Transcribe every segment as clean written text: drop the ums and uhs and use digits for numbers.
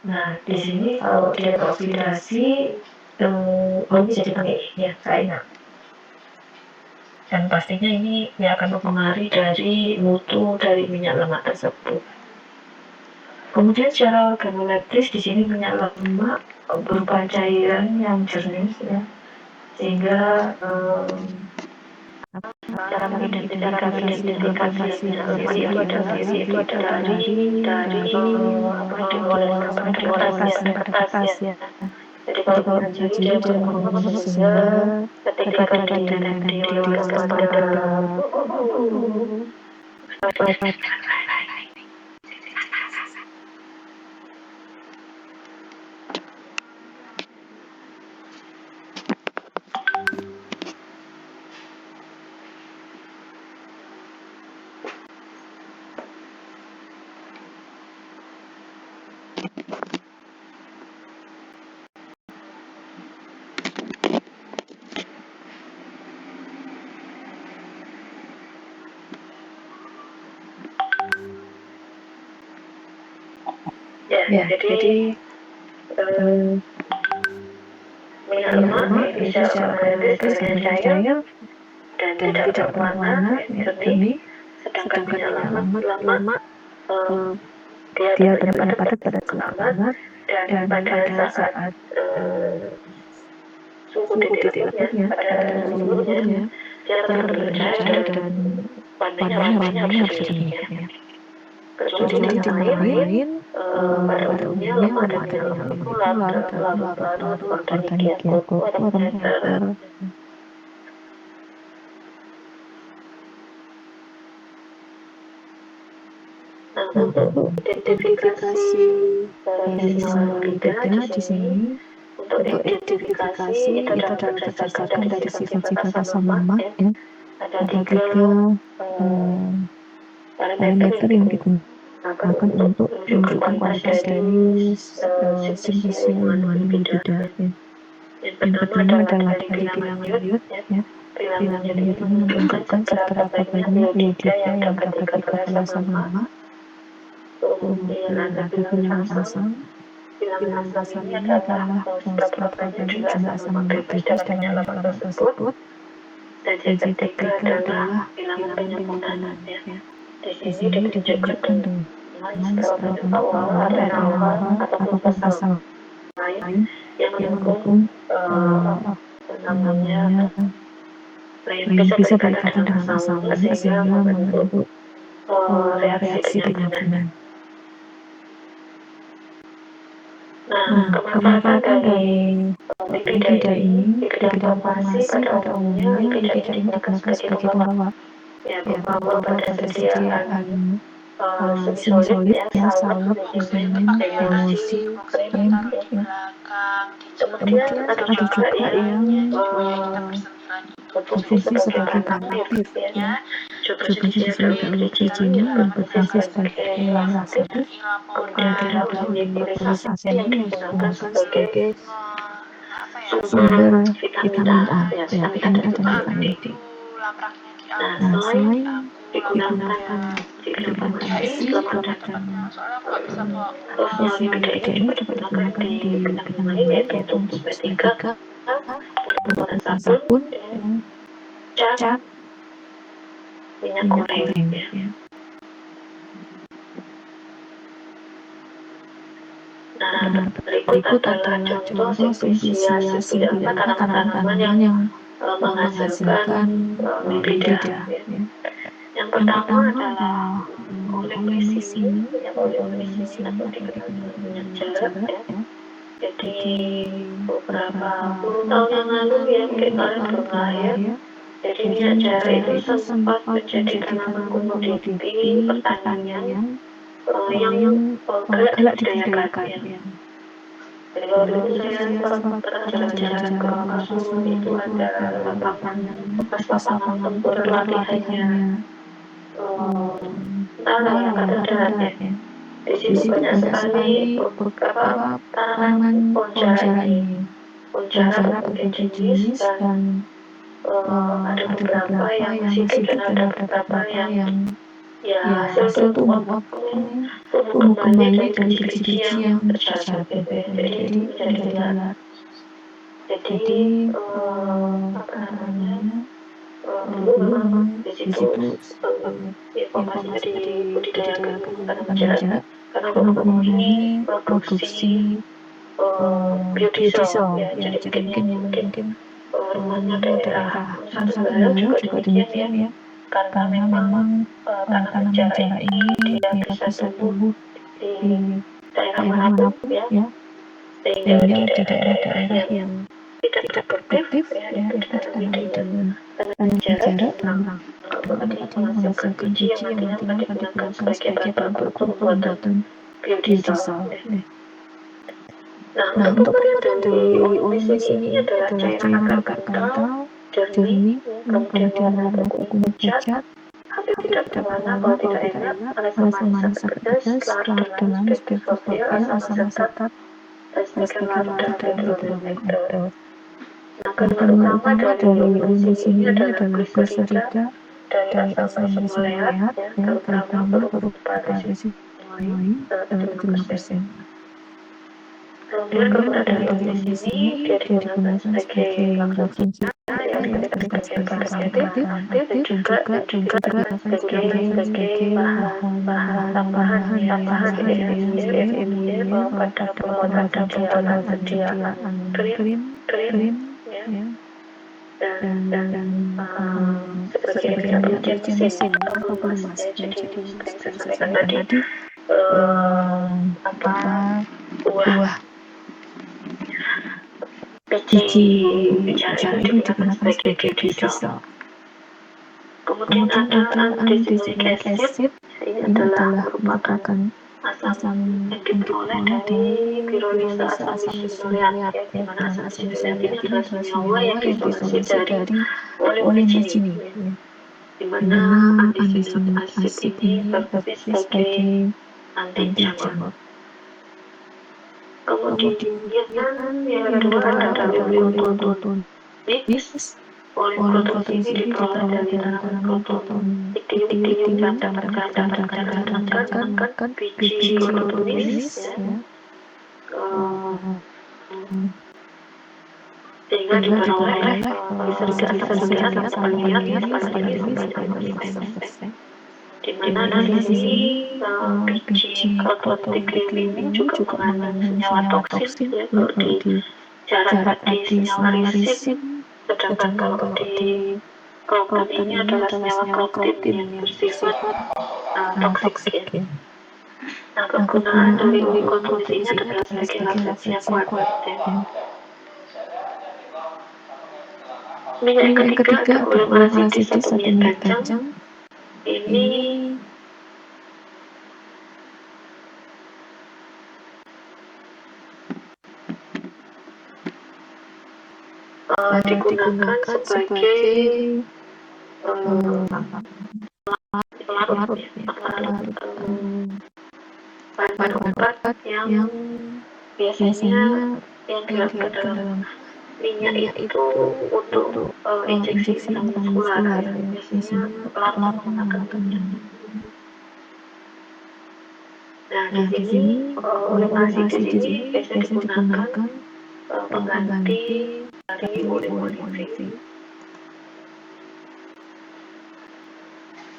Nah, di sini kalau dia teroksidasi, oh ini jadi pakai ya, nggak enak. Dan pastinya ini ya akan mempengaruhi dari mutu dari minyak lemak tersebut. Kemudian secara organoleptis di sini minyak lemak berupa cairan yang jernih ya, sehingga cara mengidentifikasi minyak lemak itu adalah yaitu dari warna kertas ya. Jadi kalau minyak jenuh dia berhormon sehingga ketika dioleskan pada ya, jadi minyak lemak bisa organoleptis dengan cair dan tidak berwarna jernih, sedangkan minyak lemak dia bentuknya padat pada saat dan pada saat suhu titik letaknya pada suhu lumpurnya dia akan bercair dan warnanya harus jernih ya. Kecuali yang lain pada umumnya lemak dan minyak lemak itu larut dalam larut organik ya, koko atau ether. Nah, untuk identifikasi dari senyawa lipida di sini, untuk identifikasi itu adalah berdasarkan dari sifat-sifat asam lemak ya. Ada tiga parameter yang digunakan untuk menunjukkan kualitas dari sintesis mengandung lipida ya. Yang pertama adalah dari bilangan iod ya. Bilangan iod ini menunjukkan seberapa banyak iodida yang dapat dikatakan asam lemak. Kemudian ada bilangan asam. Bilangan asam ini adalah seberapa banyak jumlah asam lemak bebas dalam minyak lemak tersebut. Dan yang ketiga adalah bilangan penyempurnaan ya. Di sini ditunjukkan dengan seberapa banyak pawal, RNA ataupun pasal lain yang mendukung namanya yang bisa berikatan dengan asam lemak sehingga membentuk reaksi penyabunan. Nah, kemanfaatan dari lipida ini, lipida formasi pada umumnya lipida ini digunakan sebagai pembawa ya, pembawa pada persediaan semi solid ya, salep, lignin, emosi, krim ya. Kemudian ada juga yang berfungsi sebagai bahan aktif ya. Contohnya di sini ada urotrigina yang berfungsi sebagai lasatif. Kemudian ada oligopolis asin yang digunakan sebagai sumber vitamin A ya, vitamin A dan vitamin D. Nah, selain digunakan di bidang farmasi, kemudian senyawa lipida ini dapat digunakan di bidang yang lain yaitu untuk kosmetika, pembuatan sabun, cat, minyak goreng ya. Nah, berikut adalah contoh simplisias seperti apa tanaman-tanaman yang menghasilkan lipida ya. Yang pertama adalah oleomesin atau dikenal dengan minyak jelek ya. Jadi beberapa puluh tahun yang lalu ya, mungkin kalian belum lahir. Jadi minyak jelek itu sempat menjadi tanaman komoditi pertanian yang gelap dibudidayakan ya. Jadi waktu itu saya sempat jalan-jalan ke Makassar, itu ada bekas lapangan tempur latihannya tentara yang angkatan darat ya. Di situ banyak sekali beberapa tanaman pohon jara ini. Pohon jara berbagai jenis dan ada beberapa yang masih hidup dan ada beberapa yang ya hasil tumbuh tumbuh kembali dari biji-biji yang bersyarat BB. Jadi menjadi lalat. Jadi apa namanya? Dulu memang di situ informasinya dibudidayakan menggunakan jarak karena untuk memenuhi produksi biodiesel ya. Jadi mungkin rumahnya daerah Nusa Tenggara juga demikian ya, karena memang tanaman jarak ini dia bisa tumbuh di daerah manapun ya, sehingga di daerah-daerah yang tidak produktif ya itu ditanami dengan tanaman jarak dan akan tadi menghasilkan biji yang nantinya akan digunakan sebagai bahan baku pembuatan biodiesel ya. Nah, untuk pemberian dari olivis ini adalah cairan agak kental, jernih, kemudian mengandung kunyit pucat, hampir tidak berwarna, bau tidak enak, rasa manis agak pedas, larut dalam spektrofoil, asam asetat, dan sebagian larut dalam hidrolektrol. Nah, kandungan utama dari olivis ini adalah gliserida dari asam resinoleat, terutama berupa resinoin, 75%. Kemudian kegunaan dari olivis ini dia digunakan sebagai racun cipta, ya, sebagai bahan aktif, dan juga digunakan sebagai bahan tambahan ya, pada pembuatan sediaan krim, ya, dan sebagai pencucian mesin atau pelumas ya. Jadi seperti yang saya sampaikan tadi, buah biji jarak ini digunakan sebagai biodiesel. Kemudian ada andesinic acid, ini adalah merupakan asam yang diperoleh dari pirolisa asam lisinoleat ya, di mana asam lisinoleat ini adalah senyawa yang diisolasi dari olivis ini, di mana andesinic acid ini berfungsi sebagai anti jamur. Kemudian yang kedua ada oligoproteolis. Oligoproteolis ini diperoleh dari tanaman proton Idiom dan mendapatkan biji proteolis ya. Sehingga diperoleh gliserida asam amoniat paling tinggi 95%. Di mana di sini biji proteolis ini juga mengandung senyawa toksin ya, kalau di jarak tadi senyawa risin, sedangkan kalau di protein ini adalah senyawa protein yang bersifat toksik ya. Nah, kegunaan dari oligoproteolis ini adalah sebagai lafaz yang kuat ya. Yang ketiga ada oleoparasitis atau minyak kacang. Ini digunakan sebagai pelarut bahan obat yang biasanya yang dilakukan dalam minyak itu untuk injeksi intramuskular ya. Biasanya pelarut menggunakan minyak. Nah, di sini oleoparasitis ini biasanya digunakan pengganti dari oliv.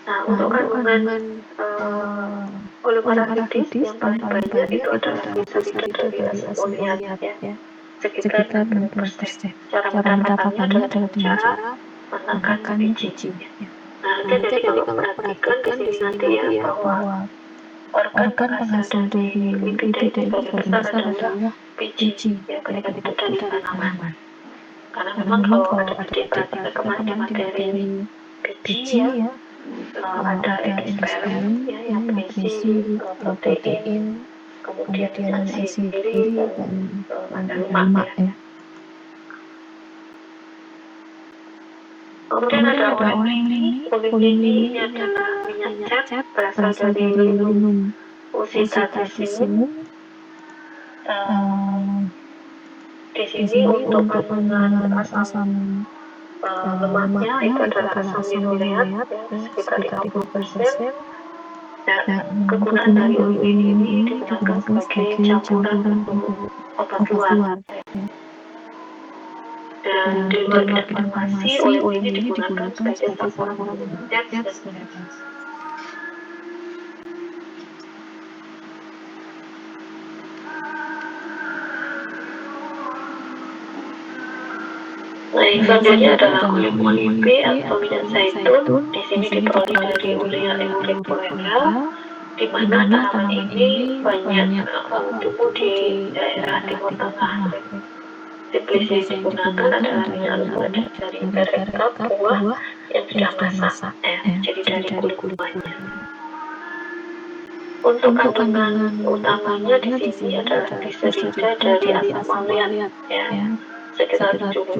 Nah, untuk kandungan oleoparasitis yang paling banyak itu adalah gliserida dari asam amoniat ya, sekitar 60%. Cara mendapatkannya adalah dengan cara menekan biji. Nah, nanti kalau perhatikan di sini nanti ya bahwa organ penghasil dari lipida ini sebagian besar adalah biji ya, ketika itu dari tanaman. Karena memang kalau ada diperhatikan kemarin di materi biji ya, ada endosperm ya, yang berisi protein, kemudian enzim diri dan ada lemak ya. Kemudian ada olin ini adalah minyak cat berasal dari linum Usitaceae. Di sini untuk kandungan asam lemaknya itu adalah asam linoleat ya, sekitar 50%. Nah, kegunaan dari oli ini digunakan sebagai campuran untuk obat luar. Dan di luar bidang farmasi, oli ini digunakan sebagai campuran untuk gas dan gas. Nah, yang selanjutnya adalah kulit olive atau minyak zaitun. Di sini diperoleh dari Olea auriflorea, di mana tanaman ini banyak tumbuh di daerah Timur Tengah. Jenis yang digunakan adalah minyak lemak dari berekap buah yang sudah masak, jadi dari kulit buahnya. Untuk kandungan utamanya di sini adalah gliserida dari asam maleat, sekitar 70%.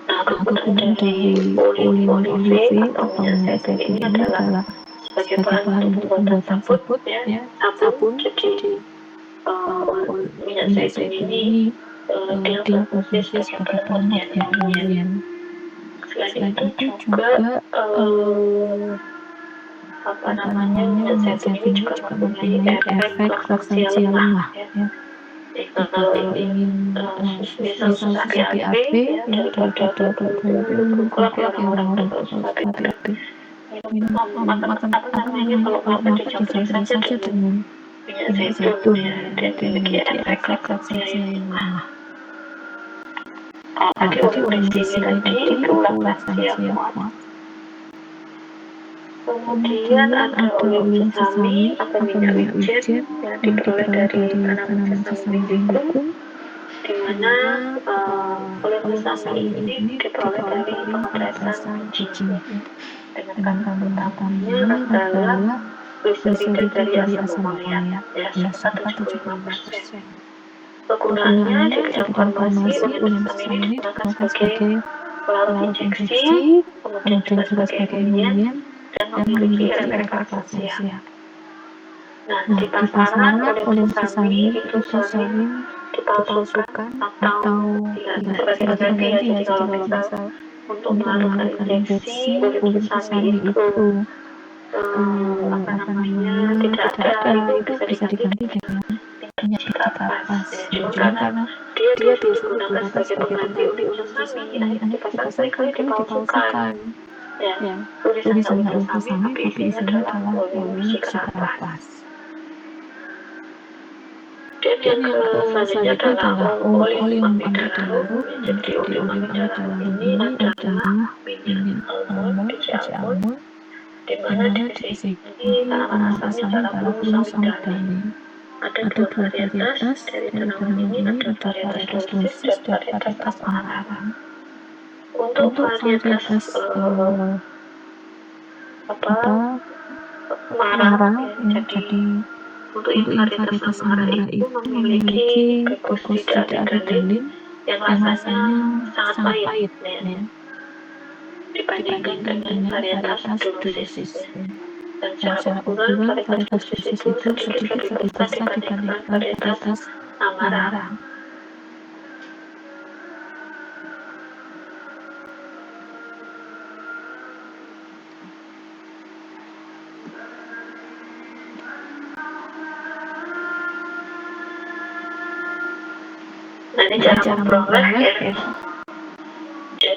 Nah, kegunaan dari olive atau minyak zaitun ini adalah sebagai bahan untuk pembuatan sabun, sabun. Jadi minyak zaitun ini dia berfungsi sebagai pelemah yang selain itu juga minyak zaitun ini juga mempunyai efek relaksansi lemah. Jika kalau ingin misal susah BAB, daripada berkuak yang orang susah BAB, kalau apa dicampur saja dengan minyak zaitun dan memiliki efek relaksansi yang lemah. Tadi oli di sini tadi itu relaksansi yang kuat. Kemudian ada oli sesame atau minyak wijen yang diperoleh dari tanaman sesame legum, di mana oli sesame ini diperoleh dari pengepresan biji. Dengan kandungan utamanya adalah gliserida dari asam maleat, sekitar 75%. Kegunaannya di bidang farmasi, oli sesame ini digunakan sebagai pelarut injeksi, kemudian juga sebagai emulien, dan memiliki efek relaksansi. Nah, di pasaran oli sesame itu sering dipalsukan atau sebagai ganti jadi kalau misal untuk melakukan injeksi oli sesame itu tidak ada, itu bisa diganti dengan minyak biji kapas. Cuma karena dia biasanya digunakan sebagai pengganti oli sesame, akhirnya di pasaran seringkali dipalsukan. Tulisannya oli sesame, tapi isinya adalah oli biji kapas. Dan yang selanjutnya adalah oli yang ambil larut. Jadi oli yang ambil larut ini adalah minyak almond, biji almond, di mana di sini tanaman asalnya adalah bulu sawit dani. Ada dua varietas dari tanaman ini, ada varietas dosis dan varietas pengarang. Untuk varietas marang, jadi untuk yang varietas marang itu memiliki glukosidada adrenalin yang rasanya sangat pahit, dibandingkan dengan varietas dosis. Dan secara ukuran varietas dosis itu sedikit lebih besar dibandingkan varietas marang. Nah, ini cara memperoleh ya.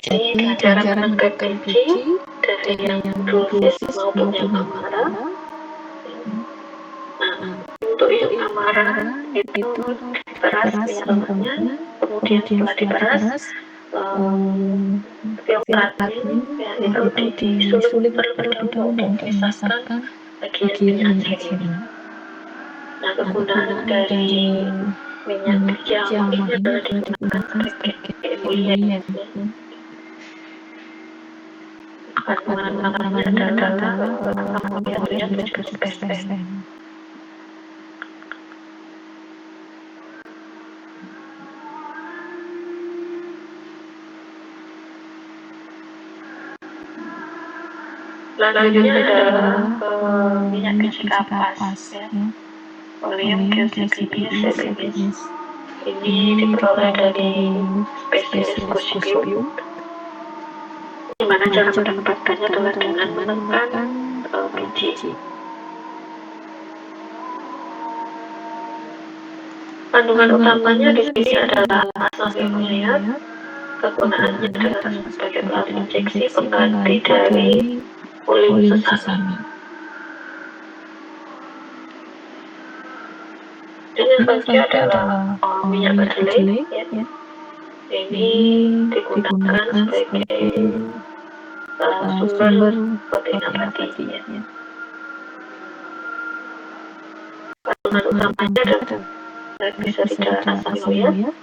Jadi cara menentukan biji dari yang dosis maupun yang amarah. Nah, untuk yang amarah itu diperas minyaknya, kemudian setelah diperas pilkatnya itu disuling terlebih dahulu untuk memisahkan bagian minyak atsirnya. Nah, kegunaan dari minyak biji almond ini adalah digunakan sebagai emulien. Kandungan utamanya adalah emulien 70%. Selanjutnya adalah minyak biji kapas, Oleum geoscipius. Ini diperoleh dari spesies Gossypium, di mana cara mendapatkannya adalah dengan menekan biji. Kandungan utamanya di sini adalah asam linoleat. Kegunaannya adalah sebagai pelarut injeksi pengganti dari ulinsusami. Dan yang selanjutnya adalah minyak kedelai. Ya. Ini digunakan sebagai sumber protein abadi. Ya. Kandungan utamanya adalah gliserida asam linoleat.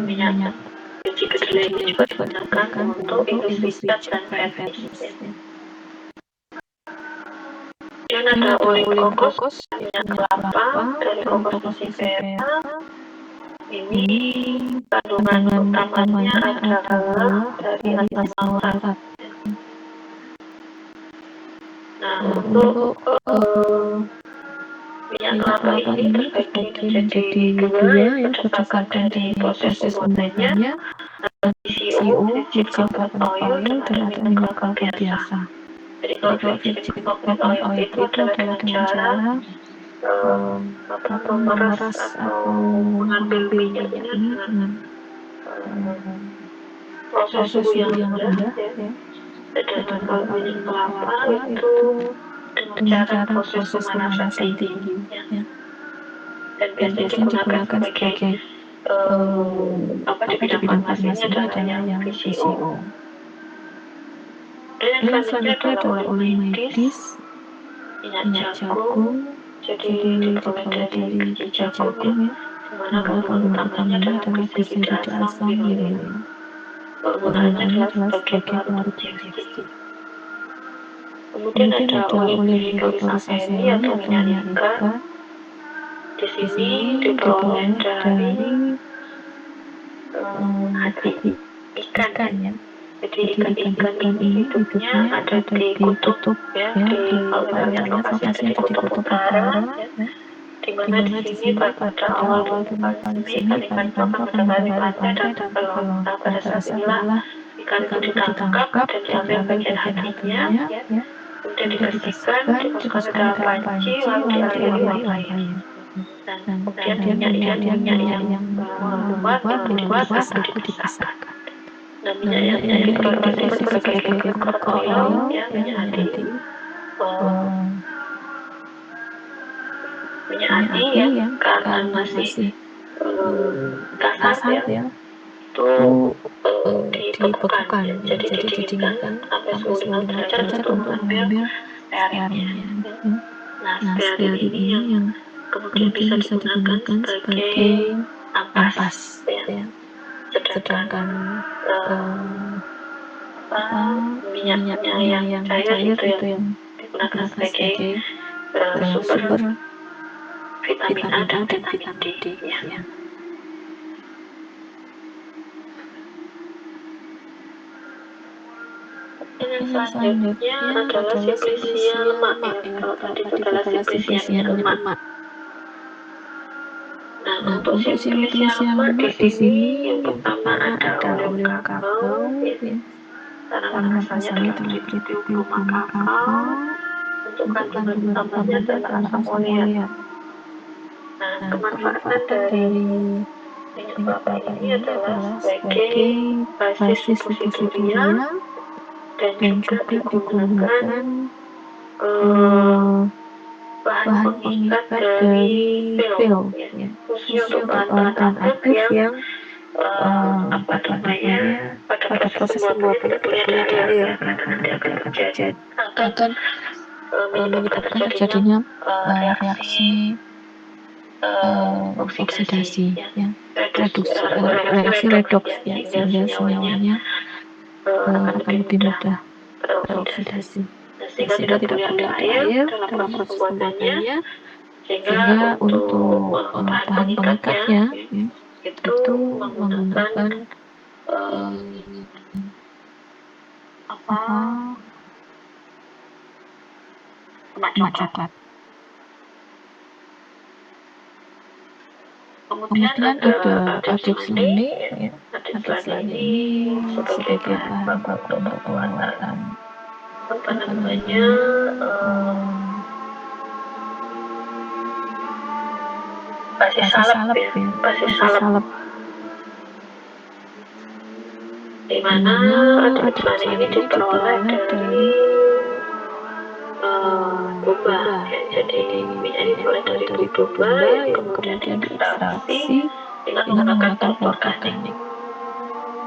Minyak biji kedelai ini juga digunakan untuk industri cat dan fetish. Ya. Dan ada oleh kokos, minyak kelapa dari kokos nusifera. Ini kandungan utamanya adalah dari asam laurat. Nah, untuk minyak kelapa ini terbagi menjadi dua ya berdasarkan dari proses pembuatannya. VCO, virgin coconut oil, dan ada mineral kalpa biasa. Jadi kalau virgin coconut oil itu adalah dengan cara memeras atau mengambil minyaknya dengan proses suhu yang rendah. Ya. Sedangkan kalau minyak kelapa itu dengan cara proses pemanasan tinggi. Ya. Dan biasanya digunakan sebagai di bidang farmasi ini adalah yang VCO. Dan yang selanjutnya adalah oleh medis, minyak jagung. Jadi diperoleh dari biji jagung ya, dimana kandungan utamanya adalah gliserida asam linoleat. Penggunaannya adalah sebagai pelarut injeksi. Kemudian ada oligopolisasemi atau minyak ikan. Di sini diperoleh dari hati ikan ya. Jadi ikan-ikan ini hidupnya ada di kutub ya, kalau kita lihat lokasi ada di kutub utara ya. Di mana di sini pada awal dunia pandemi ikan-ikan itu akan mendatangi pantai dan bertelur. Nah, pada saat inilah ikan itu ditangkap dan diambil bagian hatinya ya. Kemudian dibersihkan, dimasukkan ke dalam panci, lalu dialiri uapnya. Dan kemudian minyak yang meluap lalu dipisahkan. Nah, minyak yang diperoleh disebut sebagai coconut oil ya, minyak hati. Minyak hati yang karena masih kasar ya, itu dibekukan ya, jadi didinginkan sampai suhu 5 derajat untuk mengambil stearinnya. Nah, stearin ini yang kemudian bisa digunakan sebagai ampas ya. Sedangkan minyaknya yang cair itu yang digunakan sebagai sumber vitamin A dan vitamin D ya. Dan yang selanjutnya adalah simplisia lemak ya. Kalau tadi itu adalah simplisia minyak lemak. Nah, untuk simplisia lemak di sini yang pertama ada oleum kakao ya. Karena asalnya adalah triticum kakao. Untuk kandungan utamanya adalah asam oleat. Nah, kemanfaatan dari minyak kelapa ini adalah sebagai basis suppositoria dan juga digunakan bahan pengikat dari pil ya. Khususnya untuk bahan-bahan aktif yang pada proses pembuatan tidak boleh ada air karena nanti akan menyebabkan terjadinya reaksi oksidasi ya, reaksi redoks ya, sehingga senyawanya akan lebih mudah teroksidasi. Sehingga tidak boleh ada air dalam proses pembuatannya, sehingga untuk bahan pengikatnya itu menggunakan emak coklat. Kemudian ada aduk seleni ya. Aduk seleni ini sebagai bahan baku untuk pembuatan pasir salep ya, pasir salep. Di mana adik ini diperoleh dari domba ya. Jadi minyak ini diperoleh dari kuku domba yang kemudian diekstraksi dengan menggunakan pupuk organik.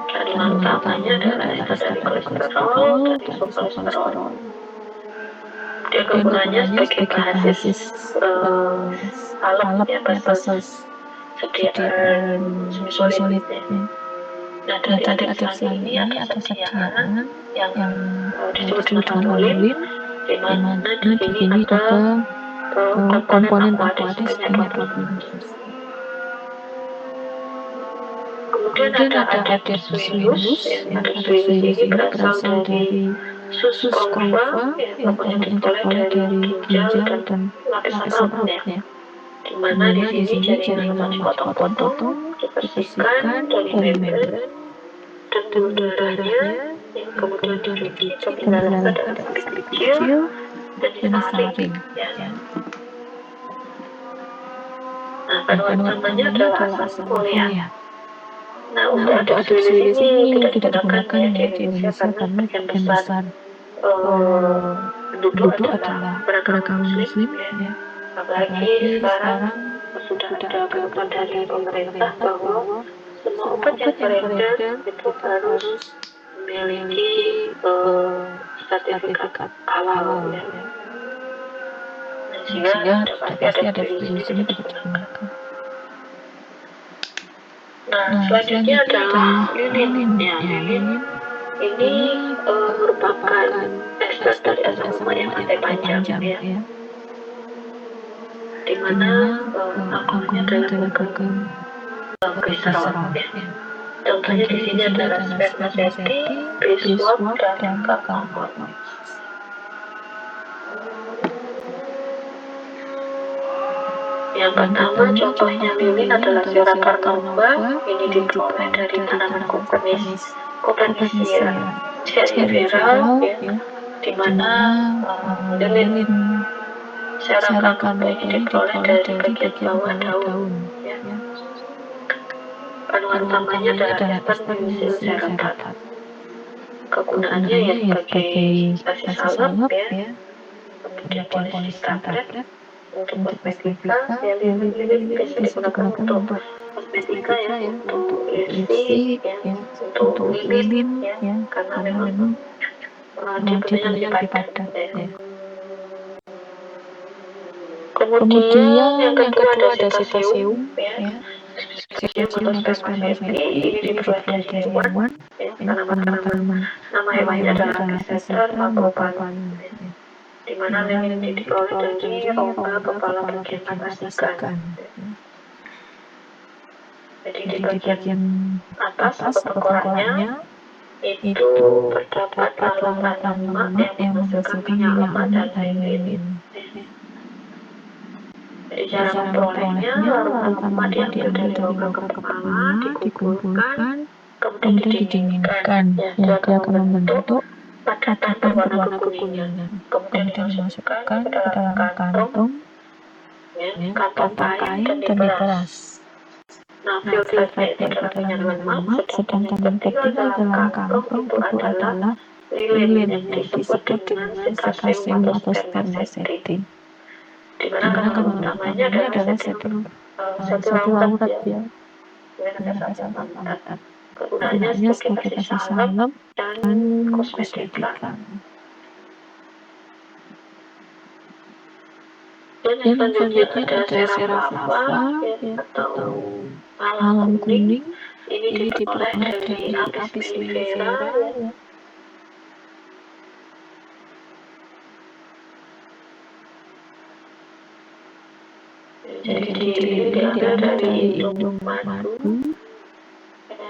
Kandungan utamanya adalah ester dari kolesterol dan isokolesterol. Dia kegunaannya sebagai basis salep ya, basis sediaan semi-solid ya. Nah, dari adipsan ini ada sediaan yang disebut dengan lanolin, di mana di sini ada komponen aquatis sebanyak 20%. Kemudian ada adep suillus, adep suillus ini berasal dari sus conifera yang diperoleh dari ginjal dan lapisan perut ya. Di mana di sini jaringan lemak dipotong-potong, dibersihkan dari membran dan pembuluh darahnya yang kemudian dicuci dan dilelehkan dengan sapi kecil dan disaring ya. Nah, kandungan utamanya adalah asam folia. Nah, untuk adep suillus ini tidak digunakan ya di Indonesia karena bagian besar penduduk adalah beragama Muslim ya. Apalagi sekarang sudah ada ketentuan dari pemerintah bahwa semua obat yang beredar itu harus memiliki sertifikat halal ya. Sehingga pasti ada virus ini tidak digunakan. Nah, selanjutnya adalah lilin ya. Lilin ini merupakan ekstrak dari asam lemak yang lantai panjang ya. Di mana kandungannya adalah gagal gliserol ya. Contohnya di sini adalah spermaceti, beeswax, dan camphor. Yang pertama contohnya lilin adalah Sera carnauba. Ini diperoleh dari tanaman Coperniciea cerevera ya, di mana lilin Sera carnauba ini diperoleh dari bagian bawah daun ya. Kandungan utamanya adalah ester dimethyl kegunaannya ya sebagai basis salep ya, kemudian polisin tablet untuk kosmetika ya. Lilin bisa digunakan untuk kosmetika ya, untuk lipstick ya, untuk lilin ya, karena memang dia bentuknya lebih padat ya. Kemudian yang kedua ada cetaceum ya. Cetaceum atau spermaceti ini dibuat dari hewan ya, tanaman-tanaman. Nama hewannya adalah Caesater macropalus ya. Di mana lilin ini diperoleh dari rongga kepala bagian atas ikan ya. Jadi di bagian atas atau tengkoraknya itu terdapat larutan lemak yang menghasilkan minyak lemak dan lain-lain. Jadi cara memperolehnya, larutan lemak diambil dari rongga kepala, dikumpulkan, kemudian didinginkan. Ya, dia akan membentuk padatan berwarna kekuningan. Kemudian dimasukkan ke dalam kantong, ya, kantong kain dan diperas. Nah, filtrate itu adalah minyak lemak, sedangkan yang tertinggal dalam kantong itu adalah lilin yang disebut dengan cetaceum atau spermaceti. Di mana kandungan utamanya adalah sel laurat ya, dengan asam amlat. Kegunaannya sebagai basis salep dan kosmetika. Dan yang selanjutnya ada Sera flava ya, atau alam kuning. Ini diperoleh dari Apis mellifera ya. Jadi lilin diambil dari indung madu.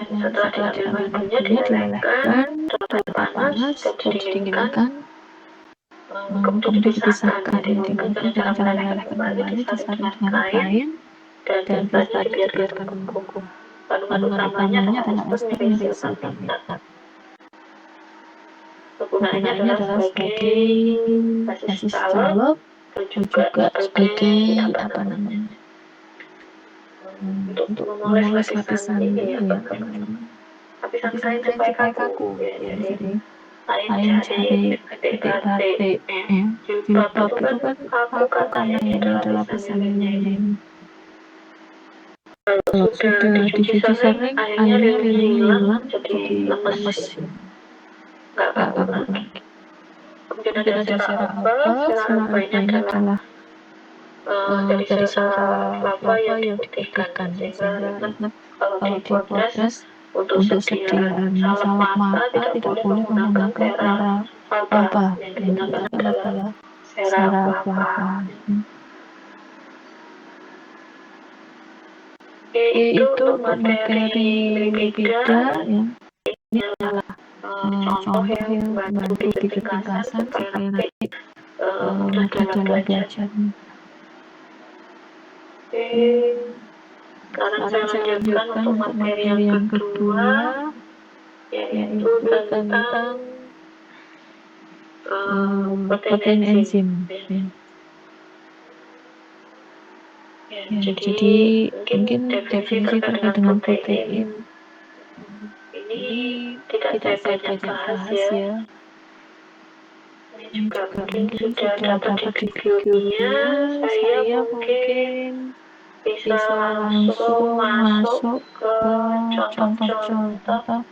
Setelah diambil madunya dilelehkan dalam panas dan didinginkan, kemudian dipisahkan. Dengan cara melelehkan kembali disaring dengan kain dan selanjutnya dibiarkan membungkuk. Kandungan utamanya adalah ester metilsulfitat. Kegunaannya adalah sebagai basis salep dan juga sebagai apa namanya untuk memoles lapisan ini ya, lapisan kain supaya kaku ya. Jadi kalian cari batik ya. Jilbab itu kan kaku karena ini ada lapisan ini. Kalau sudah dicuci sering, akhirnya lilin hilang, jadi lemes. Nggak kaku lagi. Mungkin ada sel alba. Sel alba ini adalah dari sel lava yang diputihkan, sehingga ingat kalau di podcast untuk sediaan salep mata tidak boleh menggunakan era laba, yang digunakan adalah sera lava. Itu untuk materi lipida ya. Ini adalah contoh yang membantu di ringkasan supaya nanti mudah dalam belajarnya. Sekarang saya lanjutkan untuk materi yang kedua, yaitu tentang protein enzim. Ya, jadi mungkin definisi terkait dengan protein ini tidak saya banyak bahas ya. Ini juga mungkin sudah dapat di videonya. Saya mungkin bisa langsung masuk ke contoh-contoh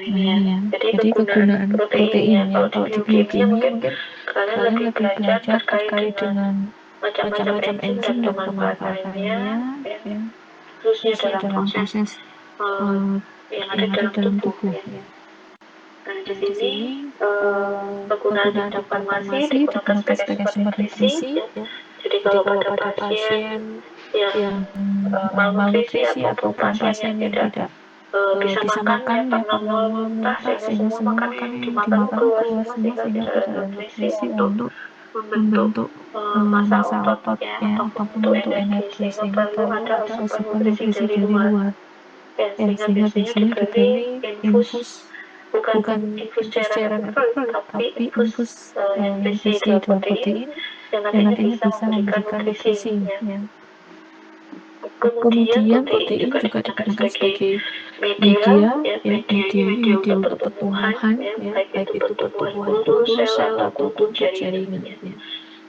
ini ya. Jadi kegunaan proteinnya kalau di biokimia mungkin kalian lebih belajar terkait dengan macam-macam enzim dan pemanfaatannya ya. Khususnya dalam proses yang ada dalam tubuh ya. Nah, di sini penggunaan bidang farmasi digunakan sebagai sumber nutrisi ya. Jadi kalau pada pasien yang malnutrisi ataupun pasien yang tidak bisa makan ya karena muntah sehingga semua makanan yang dimakan keluar semua sehingga tidak ada nutrisi untuk membentuk massa ototnya ataupun untuk energi, sehingga perlu ada asupan nutrisi dari luar ya, sehingga biasanya diberi infus, bukan infus cairan apple tapi infus yang berisi dalam protein yang nantinya bisa memberikan nutrisi ya. Kemudian protein juga digunakan sebagai media ini media untuk pertumbuhan ya, baik itu pertumbuhan telur, sel ataupun jaringan ya.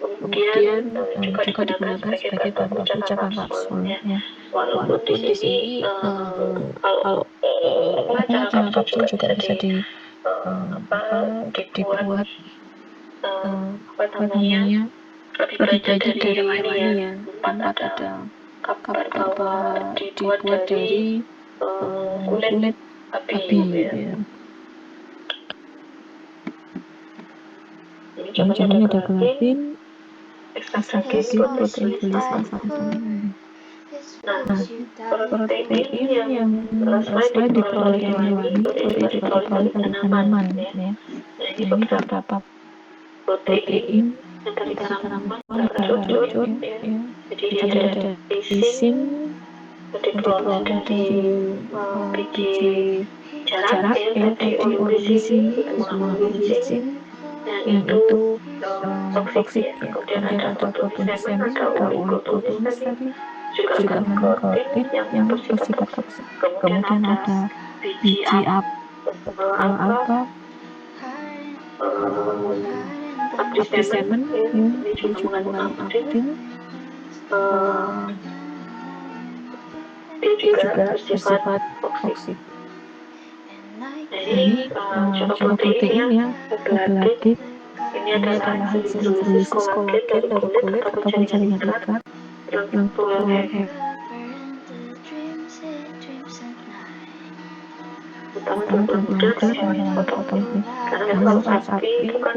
Kemudian juga digunakan sebagai bahan baku cabang kapsul ya. Walaupun di sini kalau cabang kapsul juga bisa dibuat lebih banyak dari hewani ya. Tempat ada kabar bahwa dibuat dari kulit babi ya. Ini contohnya ada gelatin, ekstrak keju, protein buli salah satunya. Nah, protein yang selain diperoleh dari hewani, protein juga diperoleh dari tanaman ya. Nah, ini beberapa protein yang dari tanaman beracun ya. Jadi ada lisin, diperoleh dari biji jarak ya, dari lisin, yang itu toksik ya. Kemudian ada protein semen, ada oligoprotein tadi, juga protein yang bersifat toksik. Kemudian ada biji alga, abdi semen ya, ini juga mengandung aktin. Dia juga bersifat toksik. Ini contoh protein ya, kolagen. Ini adalah hasil hidrolisis kolagen dari kulit ataupun jaringan ikat yang teroleh utama dalam keluarga dan hewan potong. Karena kalau sapi itu kan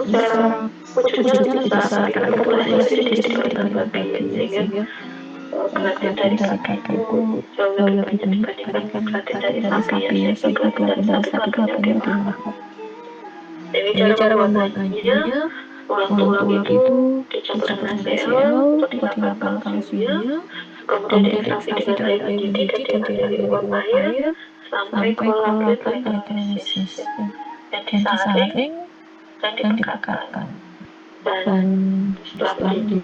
secara wujudnya besar, tapi populasinya sedikit dibandingkan babi, sehingga kelaten dari sapi itu jauh lebih banyak dibandingkan kelaten dari sapi ya, sehingga kelaten dari sapi itu akhirnya dimakan. Ini cara membuatannya, tulang itu dicampur dengan NaCl untuk dihilangkan kalsiumnya, kemudian diekstraksi dengan air mendidih dan dialiri uap air, sampai kolagen hidrolisis ya, yang disaring dan dipekatkan. Dan setelah ini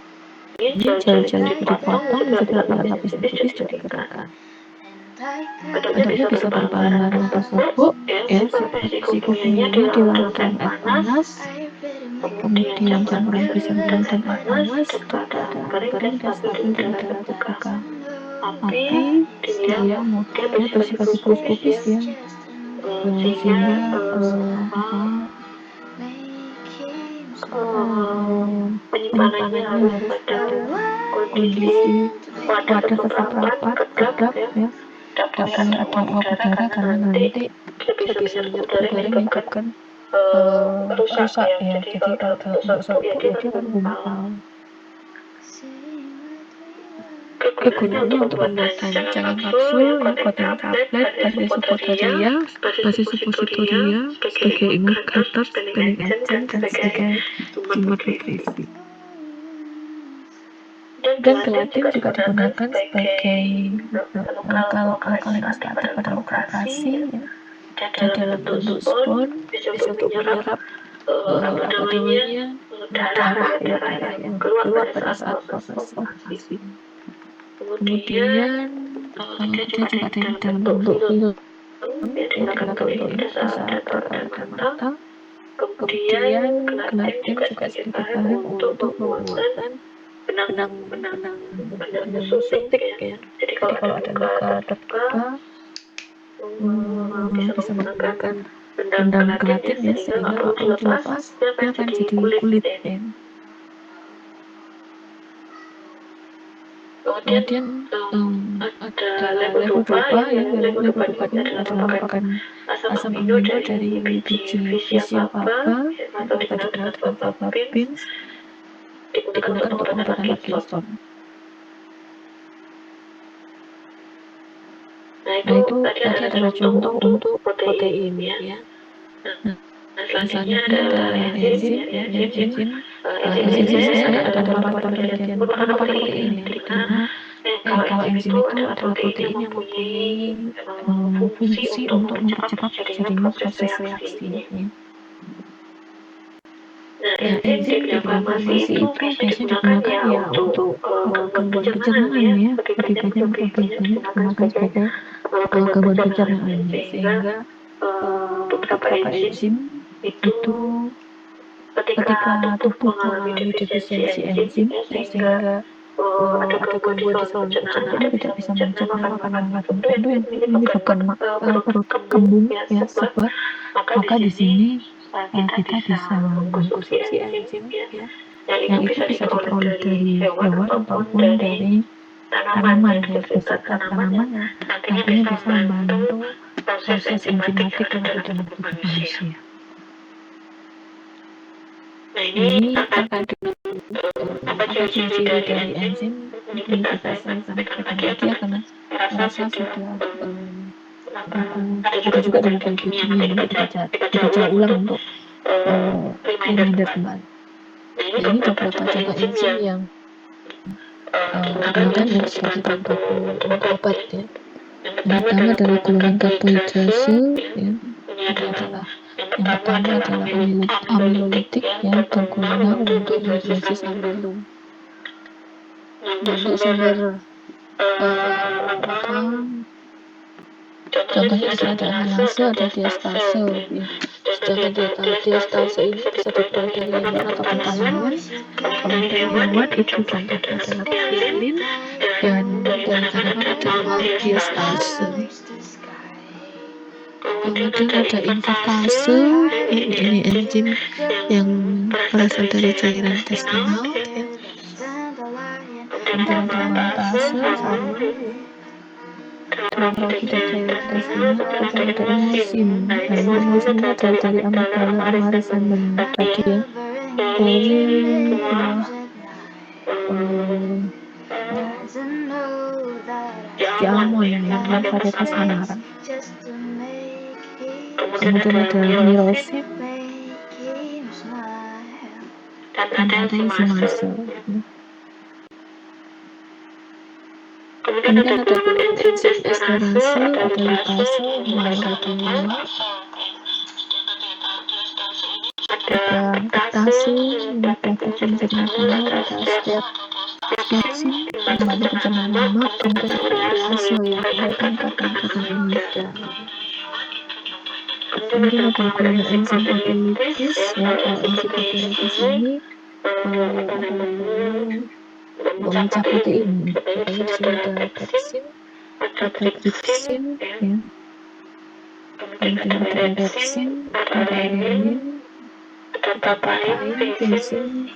jari-jari itu dipotong, menjadi lapisan tipis dan digerakkan. Bentuknya bisa berupa lembaran atau serbuk ya, si kukunya dilarutkan air panas, kemudian campuran glycerin dan air panas untuk keadaan kering dan stabil di udara terbuka. Api dia bersifat mikroskopis ya, sehingga penyimpanannya harus pada kondisi wadah tetap rapat, kedap ya, tidak boleh ada uap udara karena nanti dia bisa menyerap udara yang menyebabkan rusak ya. Jadi kalau dalam bentuk serbuk ya dia kan gumpal. Kegunaannya untuk pembuatan cairan kapsul, ya, coating tablet, basis suppositoria, sebagai emulgator, spelling agent, dan sebagai sumber nutrisi. Dan gelatin juga digunakan sebagai lokal elastatif pada operasi ya. Dan dalam bentuk spons bisa untuk menyerap darah yang keluar pada saat proses operasi. Kemudian dia juga ada dalam bentuk film yang digunakan untuk infus atau pada mata. Kemudian gelatin juga sebagai bahan untuk pembuatan benang suntik ya. Jadi kalau ada luka terbuka bisa menggunakan benang gelatin ya, sehingga waktu dilepas dia akan jadi kulit ya. Kemudian ada levodopa ya, levodopa ini adalah merupakan asam amino dari biji faba atau dikenal dengan faba beans, digunakan untuk pengobatan Parkinson. Nah itu tadi adalah contoh untuk protein ya. Nah, selanjutnya ada enzim ya, enzim ada beberapa penelitian mengenai protein ya, dimana kalau enzim itu adalah protein yang mempunyai fungsi untuk mempercepat terjadinya proses reaksi ya. Nah, enzim di bidang farmasi itu biasanya digunakan ya untuk gangguan pencernaan ya, lebih banyak digunakan sebagai gangguan pencernaan, sehingga beberapa enzim itu ketika tubuh mengalami defisiensi enzim ya, sehingga ada gangguan di saluran pencernaan, tidak bisa mencerna makanan tertentu yang menyebabkan perut kembung ya, sebar, maka di sini kita bisa mengkonsumsi enzim ya, yang itu bisa diperoleh dari hewan ataupun dari tanaman ya, beserta tanaman yang nantinya bisa membantu proses enzimatik yang ada dalam tubuh manusia. Nah ini terkait dengan apa ciri-ciri dari enzim, ini bisa saya sampaikan lagi ya, karena rasa sudah ada juga dalam buku kimia yang dibaca ulang untuk reminder kembali. Nah ini beberapa contoh enzim yang digunakan ya sebagai bahan baku untuk obat ya. Yang pertama adalah golongan karbohidrase ya. Yang pertama adalah amilolitik yang berguna untuk hidrolisis amilum. Untuk sumber contohnya ada amilase, ada diastase ya. Sedangkan diastase ini bisa diperoleh dari hewan ataupun tanaman. Kalau dari hewan itu contohnya adalah purine, dan dari tanaman ada maldiastase. Kemudian ada invertase, ini enzim yang berasal dari cairan intestinal ya. Kemudian ada maltase sama ya. Kalau kita cairan intestinal, kemudian ada imusin. Nah ini imusin ini adalah dari amigdala amarisenum tadi ya, dari diamond ya, varietas Semarang. Kemudian ada mirosin dan ada enzimase. Kemudian ada golongan enzim esterase, ada lipase, lauratola, ada ektase, membantu mencerna lemak, ada steatsin, membantu pencernaan lemak, kemudian ada urease yang mengeluarkan katakan amida. Kemudian ada golongan enzim proteolitis, ya. Enzim proteolitis ini memecah protein. Jadi di sini ada pepsin, ada tripsin, ya. Kemudian ada lepsin, ada renin, ada papain, tenzim,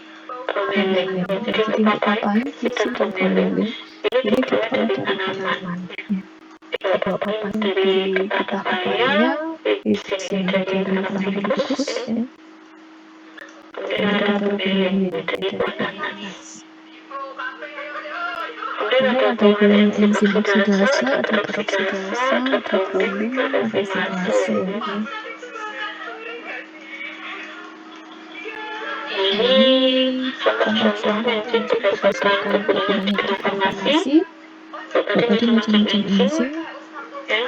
dan lain-lain. Jadi untuk papain, tenzim, dan vanilin ini diperoleh dari tanaman. Ya. Kalau papain dari getah papaya, tenzim dari tanaman fikus, ya. Kemudian ada vanilin dari nanas. Kemudian ada golongan enzim oksidase, ada peroksidase, ada bromin, ada sinase. Ya. Ini pembagian enzim berdasarkan kegunaan informasi, berbagai macam-macam enzim, ya,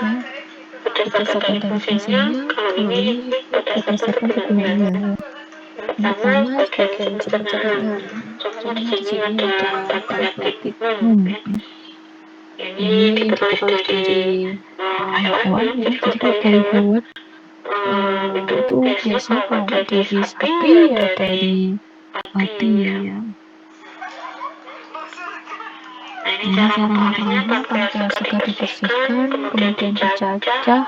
berdasarkan dari fungsinya. Kalau ini berdasarkan kegunaannya, ya. Yang pertama sebagai enzim pencernaan. Contohnya di sini ada pancreatic ya. Ini diperoleh dari hewan, ya. Jadi kalau dari hewan itu biasanya kalau nggak dari sapi ya dari babi, ya. Ini cara memperolehnya, pankreas juga dibersihkan, kemudian dicacah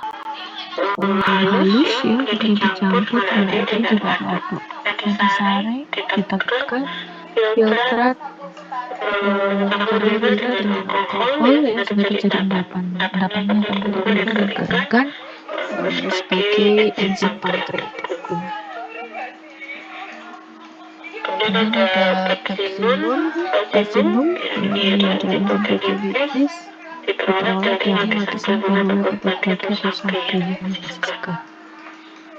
halus, ya, kemudian dicampur dengan air diaduk-aduk, dan disaring, ditekan, filtrat, karena gula dengan alkohol, ya, sehingga terjadi endapan. Endapannya akan digunakan dan dikeringkan sebagai enzim pankreatikum. Kemudian ada pepsinum, ini adalah enzim proteolitis, diperoleh dari lapisan granula berbagai atau sapi yang dibersihkan.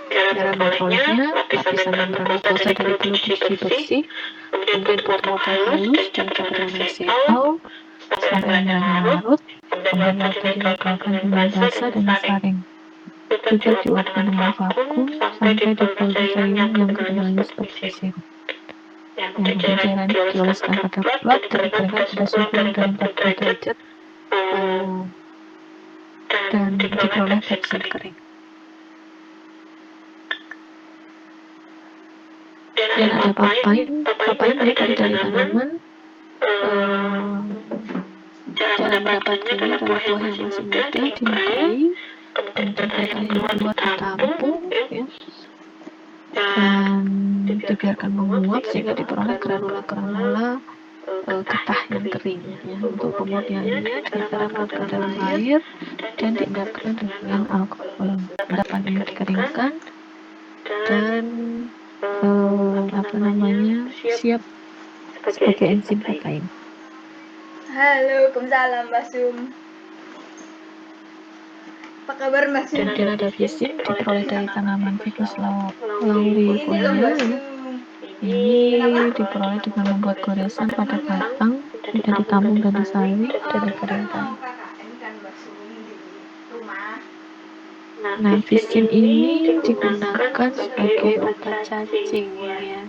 Cara memperolehnya, lapisan membran mukosa dari kulit bersih, kemudian bermodal halus dan campuran NaCl sampai membrannya larut, kemudian lalu dilegalkan dengan basah dan disaring. Juga diuapkan dengan vakum sampai diperoleh cairan yang berwarna seperti sirup. Kemudian cairan dioleskan pada plat dan dikeringkan pada suhu dari 40 derajat dan diperoleh pepsin kering. Dan ada papain terdiri dari tanaman. Cara mendapatkannya adalah buah yang masih muda dimekai, kemudian batang yang keluar ditampung, ya, dan dibiarkan menguap sehingga diperoleh granula-granula getah yang kering, ya. Untuk pemurniannya cara melarutkan dalam air dan diendapkan dengan alkohol. Endapannya dikeringkan dan siap sebagai enzim papain. Halo, Waalaikumsalam Mbak Sum. Apa kabar Mbak Sum? Kemudian ada fisin diperoleh dari tanaman Ficus lauriconia, ya. Ini diperoleh dengan membuat goresan pada batang, kemudian ditampung dan disaring dan dikeringkan. Nah, fisin ini digunakan sebagai obat cacing, ya.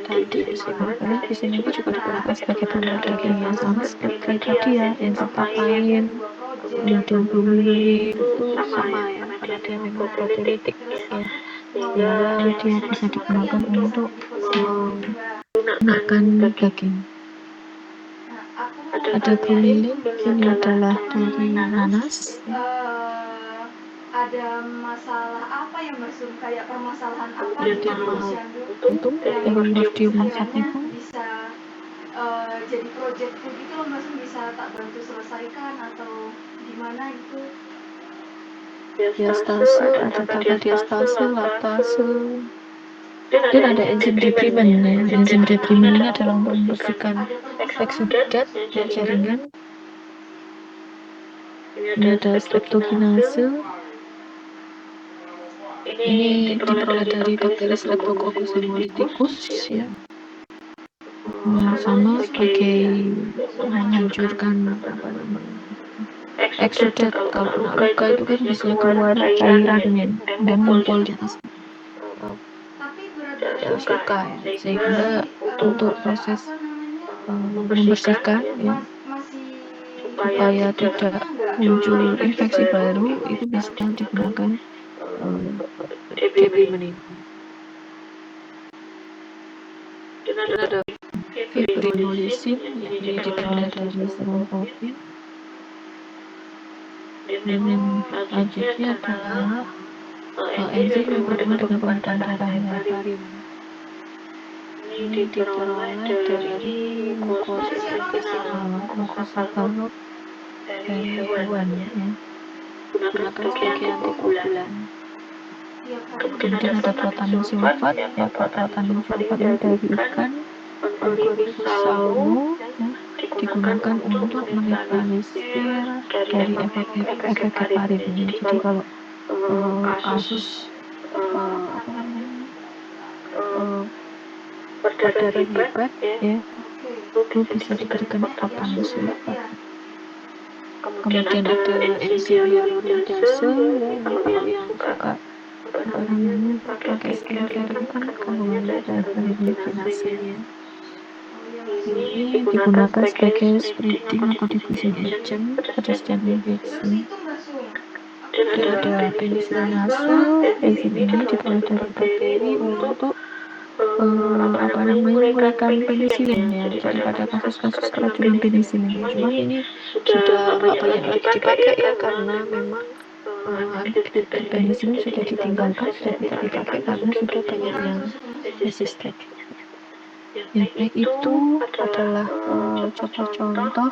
Dan di musim panas, fisin ini juga digunakan sebagai pembuat daging yang sama seperti tadi, ya, enzim papain, kemudian bromelain itu sama, ya, karena dia memang proteolitik, ya, sehingga dia bisa digunakan untuk menggunakan daging. Ada bromelain, ini adalah dari nanas. Ada masalah apa ya Mbak Sum? Kayak permasalahan apa Kemudian untung yang morphium sativum bisa jadi project gitu loh Mbak Sum, bisa tak bantu selesaikan atau gimana itu? diastase, ada tabel diastase, laktase, dan ada enzim reprimen, ya. Enzim reprimen ini adalah untuk membersihkan eksudat dan jaringan. Ini ada streptokinase. Ini diperoleh dari Bacillus Streptococcus hemolyticus, ya. sama sebagai menghancurkan exudate. Kalau kena luka itu kan bisa keluar cairan dan ngumpul di atas Tapi bekas luka ya, sehingga masih, untuk proses membersihkan ya, masih supaya tidak muncul infeksi baru, itu bisa digunakan debrimonidin. Dan ada fibrinolisin, yang ini diperoleh dari serum COVID. Dan yang selanjutnya adalah enzim yang berhubungan dengan pengumpulan darah heparin. Ini diperoleh dari mukosa intestinal, mukosa parut dari hewan ya, gunakan sebagai antikoagulan. Kemudian ada protamin sulfat, ya protamin sulfat ini dari ikan Oncorhynchus salmo, ya, digunakan untuk menetralisir dari efek heparin ya. Jadi kalau kasus berdarah hebat ya, itu bisa diberikan protamin sulfat. Kemudian ada enzim hyaluronidase, ya, ini kalau yang suka pakai skincare itu kan kandungannya ada hyaluronidase-nya. Ini digunakan sebagai spreading atau diffusing agent pada setiap infeksi. Dan ada penisilinase, enzim ini diperoleh dari bakteri untuk menguraikan penisilin ya. Jadi pada kasus-kasus keracunan penisilin, cuman ini sudah nggak banyak lagi dipakai ya, karena memang penisilin sudah ditinggalkan, sudah tidak dipakai karena sudah banyak yang resisten. Yang baik itu adalah contoh-contoh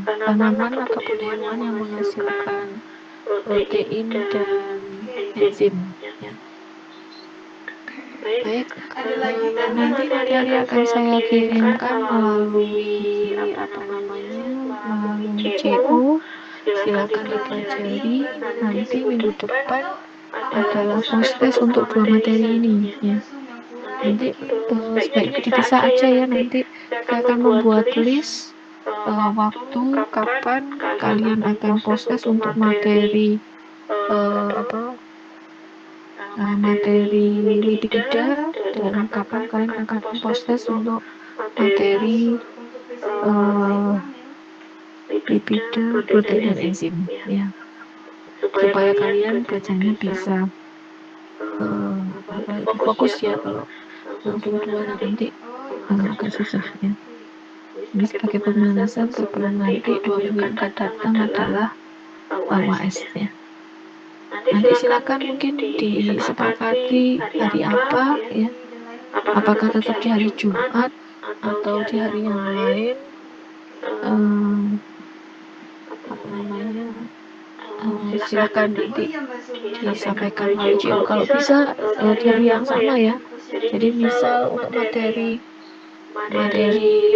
tanaman ataupun hewan yang menghasilkan protein dan enzim ya. Baik, nanti materi akan saya kirimkan melalui melalui CO. Silakan dipelajari. Nanti minggu depan adalah post-test untuk 2 materi ini ya. Nanti sebaiknya dipisah aja ya. Nanti saya akan membuat list waktu kapan kalian akan post-test untuk materi materi lipida, dan kapan kalian akan post-test untuk materi lipida, protein dan enzim ya, supaya kalian bacanya bisa lebih fokus ya. Kalau langsung dua nanti agak susah ya. Ini sebagai pemanasan sebelum nanti 2 minggu yang akan datang adalah UAS ya. Nanti silakan mungkin disepakati hari apa ya, apakah tetap di hari Jumat atau di hari yang lain. Silakan nanti disampaikan melalui GO. Kalau bisa di hari yang sama ya. Jadi misal untuk materi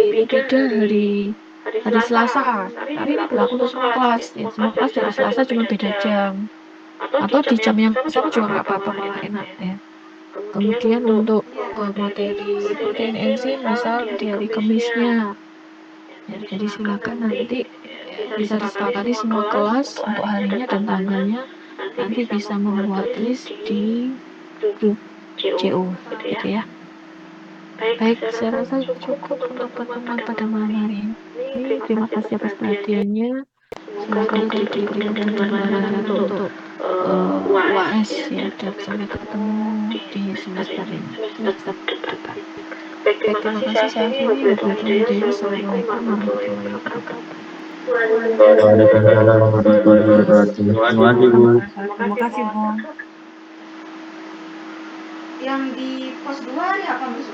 lipida hari Selasa, tapi ini berlaku untuk semua kelas ya. Semua kelas dari Selasa cuma beda jam, atau di jam yang sama juga nggak apa-apa, malah enak ya. Kemudian untuk materi protein enzim misal di hari Kamisnya ya, jadi silakan nanti bisa disepakati semua kelas untuk harinya dan tanggalnya. Nanti bisa membuat list di grup CO gitu ya. Baik, saya rasa cukup untuk pertemuan pada malam hari ini. Terima kasih atas perhatiannya. Semoga diberi kemudahan untuk UAS ya, dan sampai ketemu di semester depan. Baik, terima kasih. Saya akhiri. Wassalamualaikum warahmatullahi wabarakatuh. Waalaikumsalam warahmatullahi wabarakatuh. Terima kasih, Bu. Terima kasih, Bu. Yang di pos 2 hari apa, Mas?